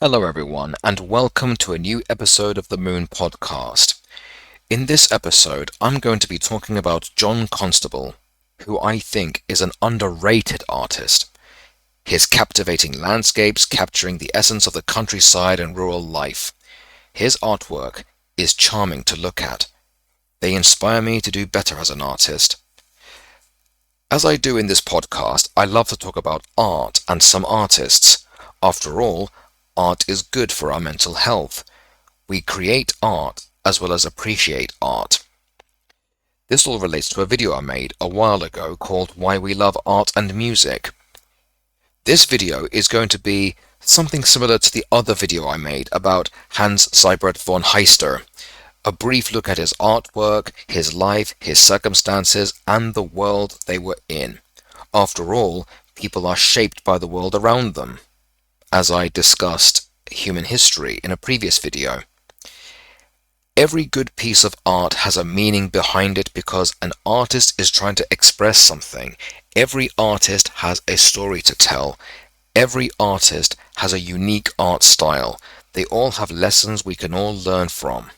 Hello everyone, and welcome to a new episode of the Moon Podcast. In this episode, I'm going to be talking about John Constable, who I think is an underrated artist. His captivating landscapes capturing the essence of the countryside and rural life. His artwork is charming to look at. They inspire me to do better as an artist. As I do in this podcast, I love to talk about art and some artists. After all, art is good for our mental health. We create art as well as appreciate art. This all relates to a video I made a while ago called Why We Love Art and Music. This video is going to be something similar to the other video I made about Hans Siebert von Heister. A brief look at his artwork, his life, his circumstances, and the world they were in. After all, people are shaped by the world around them, as I discussed human history in a previous video. Every good piece of art has a meaning behind it because an artist is trying to express something. Every artist has a story to tell. Every artist has a unique art style. They all have lessons we can all learn from.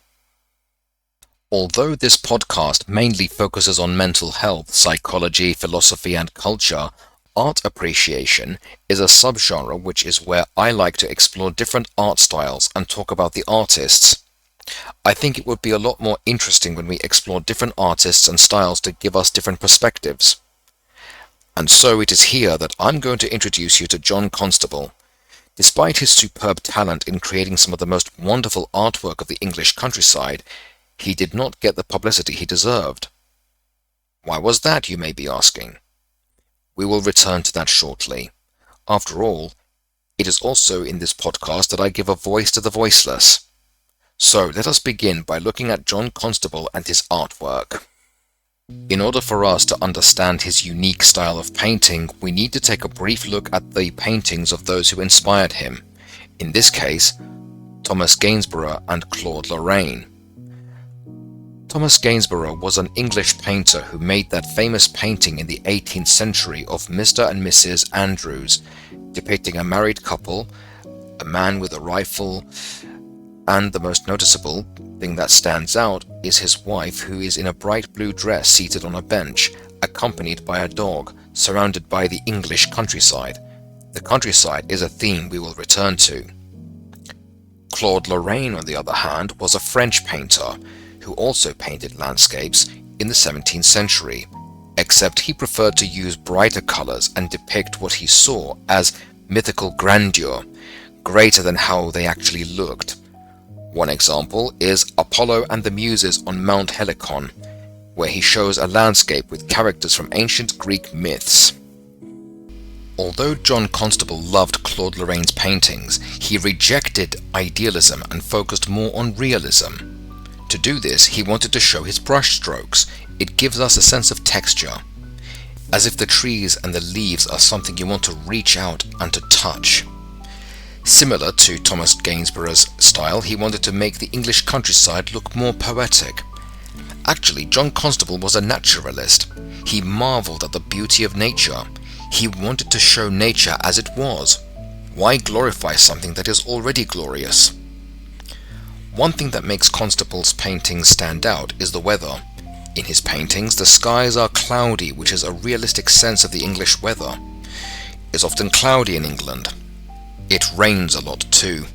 Although this podcast mainly focuses on mental health, psychology, philosophy, and culture, art appreciation is a subgenre which is where I like to explore different art styles and talk about the artists. I think it would be a lot more interesting when we explore different artists and styles to give us different perspectives. And so it is here that I'm going to introduce you to John Constable. Despite his superb talent in creating some of the most wonderful artwork of the English countryside, he did not get the publicity he deserved. Why was that, you may be asking? We will return to that shortly. After all, it is also in this podcast that I give a voice to the voiceless. So let us begin by looking at John Constable and his artwork. In order for us to understand his unique style of painting, we need to take a brief look at the paintings of those who inspired him. In this case, Thomas Gainsborough and Claude Lorraine. Thomas Gainsborough was an English painter who made that famous painting in the 18th century of Mr. and Mrs. Andrews, depicting a married couple, a man with a rifle, and the most noticeable thing that stands out is his wife, who is in a bright blue dress seated on a bench, accompanied by a dog, surrounded by the English countryside. The countryside is a theme we will return to. Claude Lorraine, on the other hand, was a French painter, who also painted landscapes in the 17th century, except he preferred to use brighter colors and depict what he saw as mythical grandeur, greater than how they actually looked. One example is Apollo and the Muses on Mount Helicon, where he shows a landscape with characters from ancient Greek myths. Although John Constable loved Claude Lorraine's paintings, he rejected idealism and focused more on realism. To do this, he wanted to show his brush strokes. It gives us a sense of texture, as if the trees and the leaves are something you want to reach out and to touch. Similar to Thomas Gainsborough's style, he wanted to make the English countryside look more poetic. Actually, John Constable was a naturalist. He marveled at the beauty of nature. He wanted to show nature as it was. Why glorify something that is already glorious? One thing that makes Constable's paintings stand out is the weather. In his paintings, the skies are cloudy, which is a realistic sense of the English weather. It's often cloudy in England. It rains a lot too.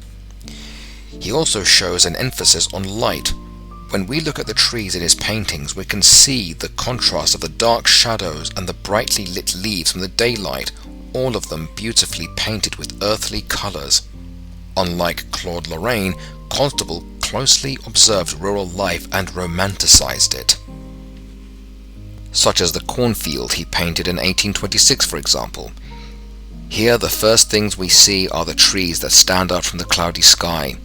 He also shows an emphasis on light. When we look at the trees in his paintings, we can see the contrast of the dark shadows and the brightly lit leaves from the daylight, all of them beautifully painted with earthly colors. Unlike Claude Lorraine, Constable closely observed rural life and romanticized it. Such as the cornfield he painted in 1826, for example. Here the first things we see are the trees that stand out from the cloudy sky.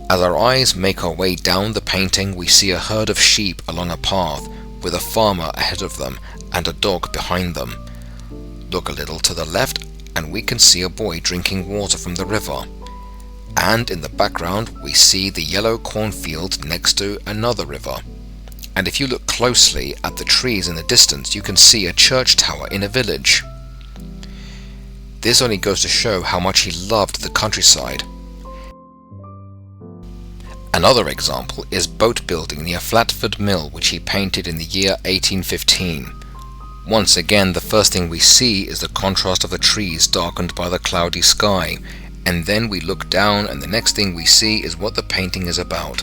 As our eyes make our way down the painting, we see a herd of sheep along a path, with a farmer ahead of them and a dog behind them. Look a little to the left and we can see a boy drinking water from the river. And in the background we see the yellow cornfield next to another river. And if you look closely at the trees in the distance, you can see a church tower in a village. This only goes to show how much he loved the countryside. Another example is boat building near Flatford Mill, which he painted in the year 1815. Once again, the first thing we see is the contrast of the trees darkened by the cloudy sky, and then we look down and the next thing we see is what the painting is about.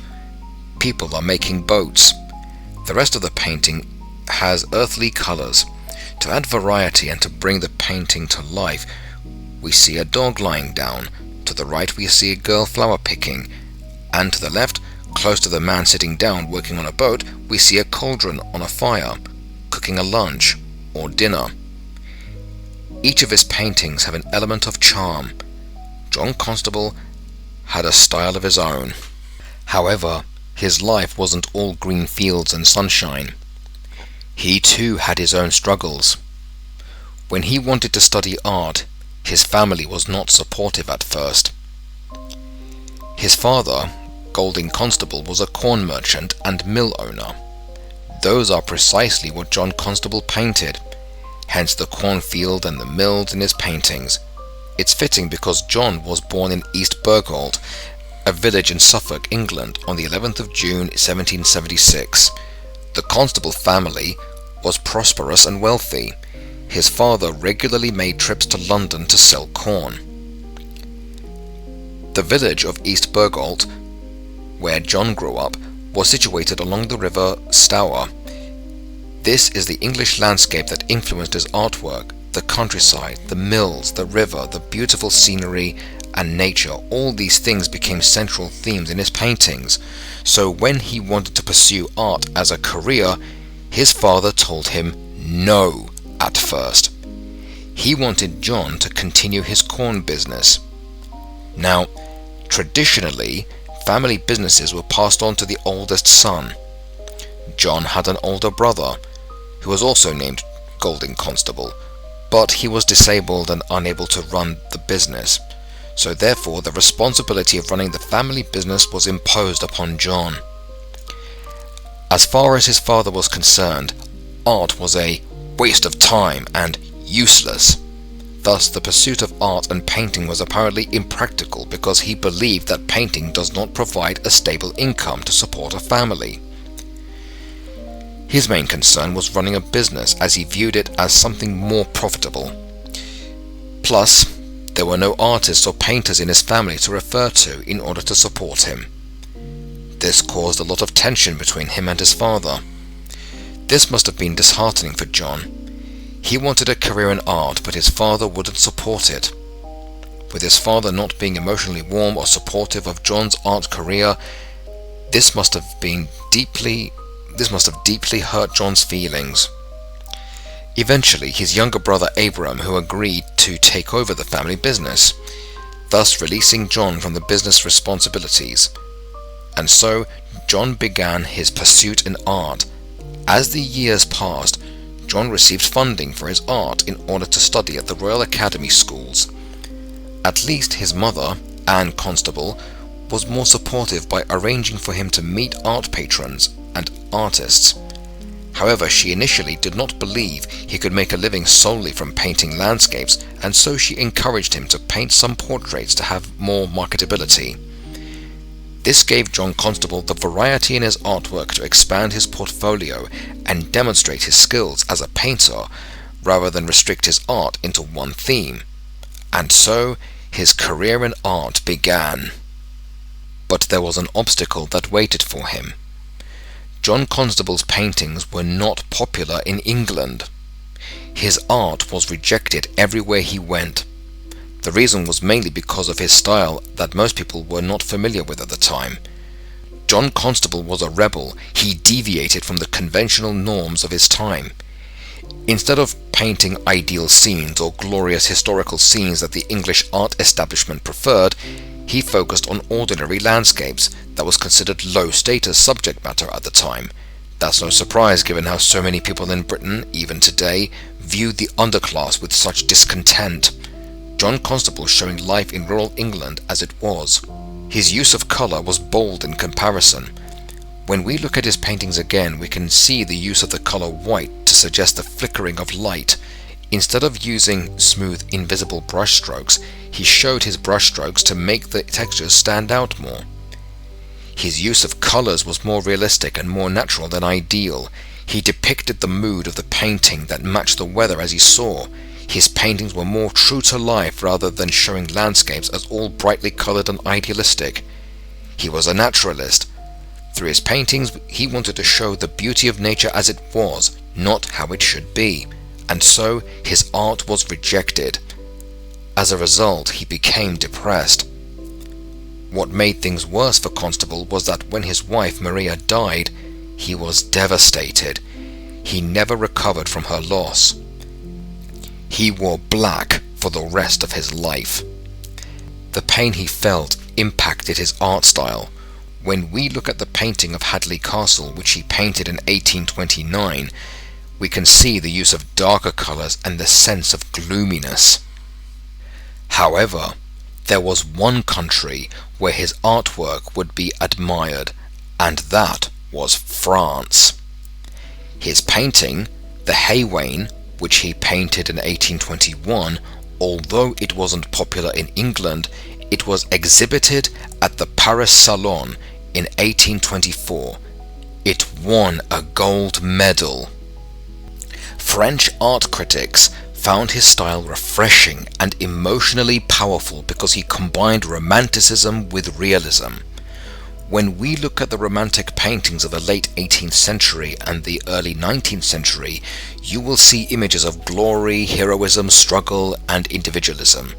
People are making boats. The rest of the painting has earthly colors. To add variety and to bring the painting to life, we see a dog lying down. To the right we see a girl flower picking, and to the left, close to the man sitting down working on a boat, we see a cauldron on a fire, cooking a lunch or dinner. Each of his paintings have an element of charm. John Constable had a style of his own. However, his life wasn't all green fields and sunshine. He too had his own struggles. When he wanted to study art, his family was not supportive at first. His father, John Constable, was a corn merchant and mill owner. Those are precisely what John Constable painted, hence the cornfield and the mills in his paintings. It's fitting because John was born in East Bergholt, a village in Suffolk, England, on the 11th of June 1776. The Constable family was prosperous and wealthy. His father regularly made trips to London to sell corn. The village of East Bergholt, where John grew up, was situated along the river Stour. This is the English landscape that influenced his artwork. The countryside, the mills, the river, the beautiful scenery and nature, all these things became central themes in his paintings. So when he wanted to pursue art as a career, his father told him no at first. He wanted John to continue his corn business. Now, traditionally, family businesses were passed on to the oldest son. John had an older brother, who was also named John Constable, but he was disabled and unable to run the business. So therefore, the responsibility of running the family business was imposed upon John. As far as his father was concerned, art was a waste of time and useless. Thus, the pursuit of art and painting was apparently impractical because he believed that painting does not provide a stable income to support a family. His main concern was running a business, as he viewed it as something more profitable. Plus, there were no artists or painters in his family to refer to in order to support him. This caused a lot of tension between him and his father. This must have been disheartening for John. He wanted a career in art, but his father wouldn't support it. With his father not being emotionally warm or supportive of John's art career, this must have deeply hurt John's feelings. Eventually, his younger brother Abram, who agreed to take over the family business, thus releasing John from the business responsibilities. And so, John began his pursuit in art. As the years passed, John received funding for his art in order to study at the Royal Academy schools. At least his mother, Anne Constable, was more supportive by arranging for him to meet art patrons and artists. However, she initially did not believe he could make a living solely from painting landscapes, and so she encouraged him to paint some portraits to have more marketability. This gave John Constable the variety in his artwork to expand his portfolio and demonstrate his skills as a painter, rather than restrict his art into one theme. And so, his career in art began. But there was an obstacle that waited for him. John Constable's paintings were not popular in England. His art was rejected everywhere he went. The reason was mainly because of his style that most people were not familiar with at the time. John Constable was a rebel. He deviated from the conventional norms of his time. Instead of painting ideal scenes or glorious historical scenes that the English art establishment preferred, he focused on ordinary landscapes that was considered low-status subject matter at the time. That's no surprise given how so many people in Britain, even today, viewed the underclass with such discontent. John Constable showing life in rural England as it was. His use of colour was bold in comparison. When we look at his paintings again, we can see the use of the colour white to suggest the flickering of light. Instead of using smooth, invisible brushstrokes, he showed his brushstrokes to make the textures stand out more. His use of colors was more realistic and more natural than ideal. He depicted the mood of the painting that matched the weather as he saw. His paintings were more true to life rather than showing landscapes as all brightly colored and idealistic. He was a naturalist. Through his paintings, he wanted to show the beauty of nature as it was, not how it should be, and so his art was rejected. As a result, he became depressed. What made things worse for Constable was that when his wife Maria died, he was devastated. He never recovered from her loss. He wore black for the rest of his life. The pain he felt impacted his art style. When we look at the painting of Hadley Castle, which he painted in 1829, we can see the use of darker colors and the sense of gloominess. However, there was one country where his artwork would be admired, and that was France. His painting, The Haywain, which he painted in 1821, although it wasn't popular in England, it was exhibited at the Paris Salon in 1824. It won a gold medal. French art critics found his style refreshing and emotionally powerful because he combined romanticism with realism. When we look at the romantic paintings of the late 18th century and the early 19th century, you will see images of glory, heroism, struggle, and individualism,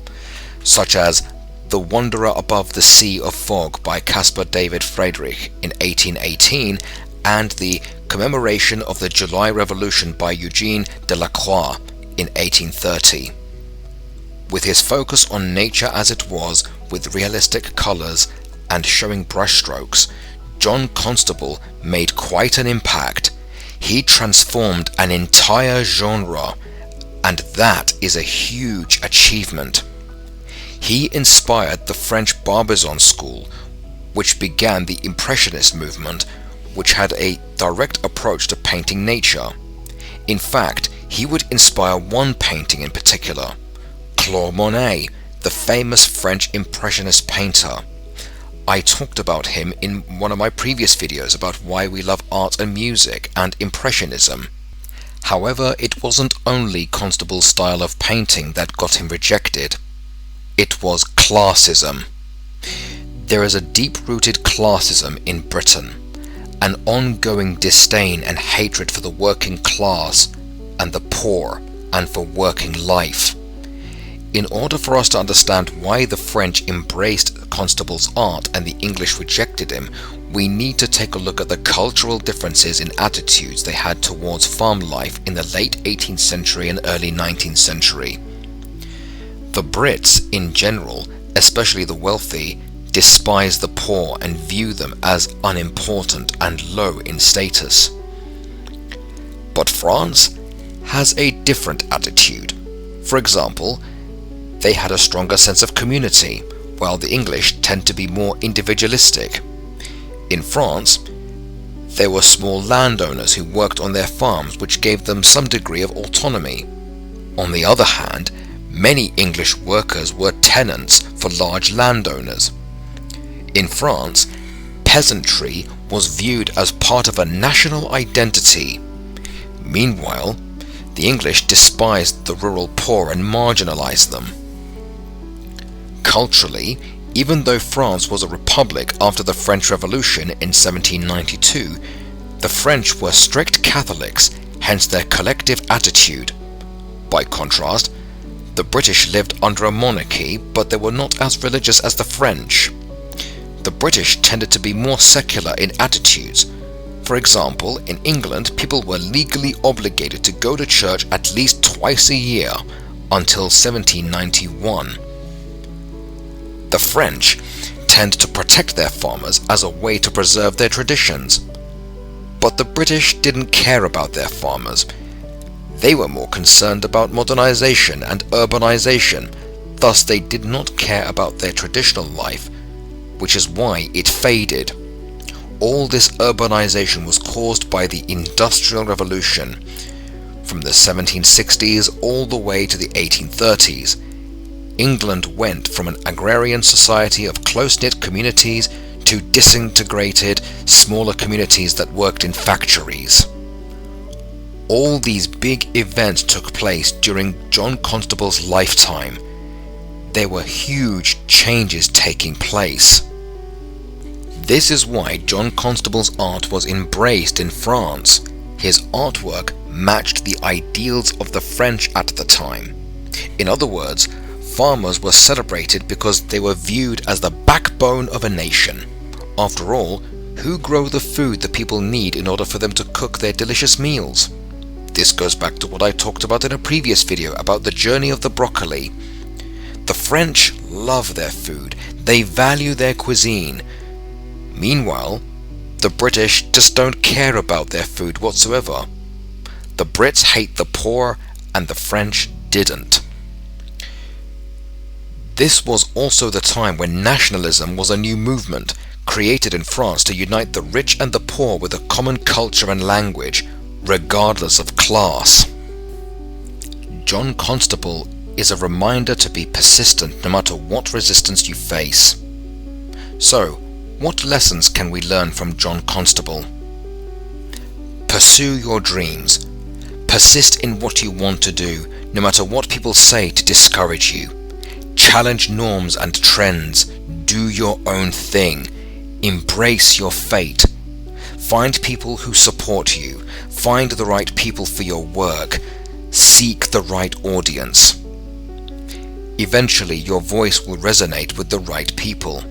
such as The Wanderer Above the Sea of Fog by Caspar David Friedrich in 1818 and the Commemoration of the July Revolution by Eugene Delacroix in 1830. With his focus on nature as it was, with realistic colors and showing brushstrokes, John Constable made quite an impact. He transformed an entire genre, and that is a huge achievement. He inspired the French Barbizon school, which began the impressionist movement, which had a direct approach to painting nature. In fact, he would inspire one painting in particular, Claude Monet, the famous French impressionist painter. I talked about him in one of my previous videos about why we love art and music and impressionism. However, it wasn't only Constable's style of painting that got him rejected. It was classism. There is a deep-rooted classism in Britain, an ongoing disdain and hatred for the working class and the poor and for working life. In order for us to understand why the French embraced Constable's art and the English rejected him, we need to take a look at the cultural differences in attitudes they had towards farm life in the late 18th century and early 19th century. The Brits, in general, especially the wealthy, despise the poor and view them as unimportant and low in status. But France has a different attitude. For example, they had a stronger sense of community, while the English tend to be more individualistic. In France, there were small landowners who worked on their farms, which gave them some degree of autonomy. On the other hand, many English workers were tenants for large landowners. In France, peasantry was viewed as part of a national identity. Meanwhile, the English despised the rural poor and marginalized them. Culturally, even though France was a republic after the French Revolution in 1792, the French were strict Catholics, hence their collective attitude. By contrast, the British lived under a monarchy, but they were not as religious as the French. The British tended to be more secular in attitudes. For example, in England, people were legally obligated to go to church at least twice a year until 1791. The French tend to protect their farmers as a way to preserve their traditions. But the British didn't care about their farmers. They were more concerned about modernization and urbanization, thus they did not care about their traditional life, which is why it faded. All this urbanization was caused by the Industrial Revolution, from the 1760s all the way to the 1830s. England went from an agrarian society of close-knit communities to disintegrated, smaller communities that worked in factories. All these big events took place during John Constable's lifetime. There were huge changes taking place. This is why John Constable's art was embraced in France. His artwork matched the ideals of the French at the time. In other words, farmers were celebrated because they were viewed as the backbone of a nation. After all, who grow the food the people need in order for them to cook their delicious meals? This goes back to what I talked about in a previous video about the journey of the broccoli. The French love their food. They value their cuisine. Meanwhile, the British just don't care about their food whatsoever. The Brits hate the poor and the French didn't. This was also the time when nationalism was a new movement created in France to unite the rich and the poor with a common culture and language, regardless of class. John Constable is a reminder to be persistent no matter what resistance you face. So, what lessons can we learn from John Constable? Pursue your dreams. Persist in what you want to do, no matter what people say to discourage you. Challenge norms and trends. Do your own thing. Embrace your fate. Find people who support you. Find the right people for your work. Seek the right audience. Eventually, your voice will resonate with the right people.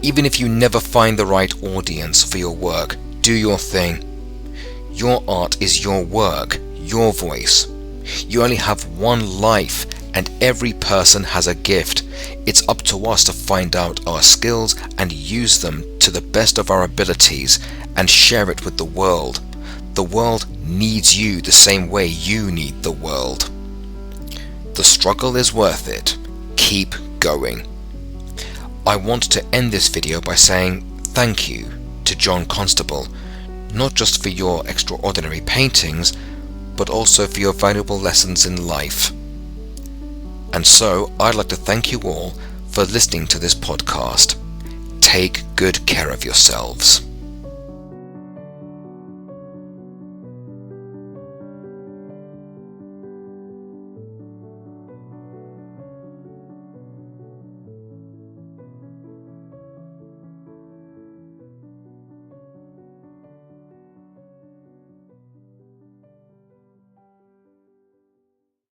Even if you never find the right audience for your work, do your thing. Your art is your work, your voice. You only have one life, and every person has a gift. It's up to us to find out our skills and use them to the best of our abilities and share it with the world. The world needs you the same way you need the world. The struggle is worth it. Keep going. I want to end this video by saying thank you to John Constable, not just for your extraordinary paintings, but also for your valuable lessons in life. And so I'd like to thank you all for listening to this podcast. Take good care of yourselves.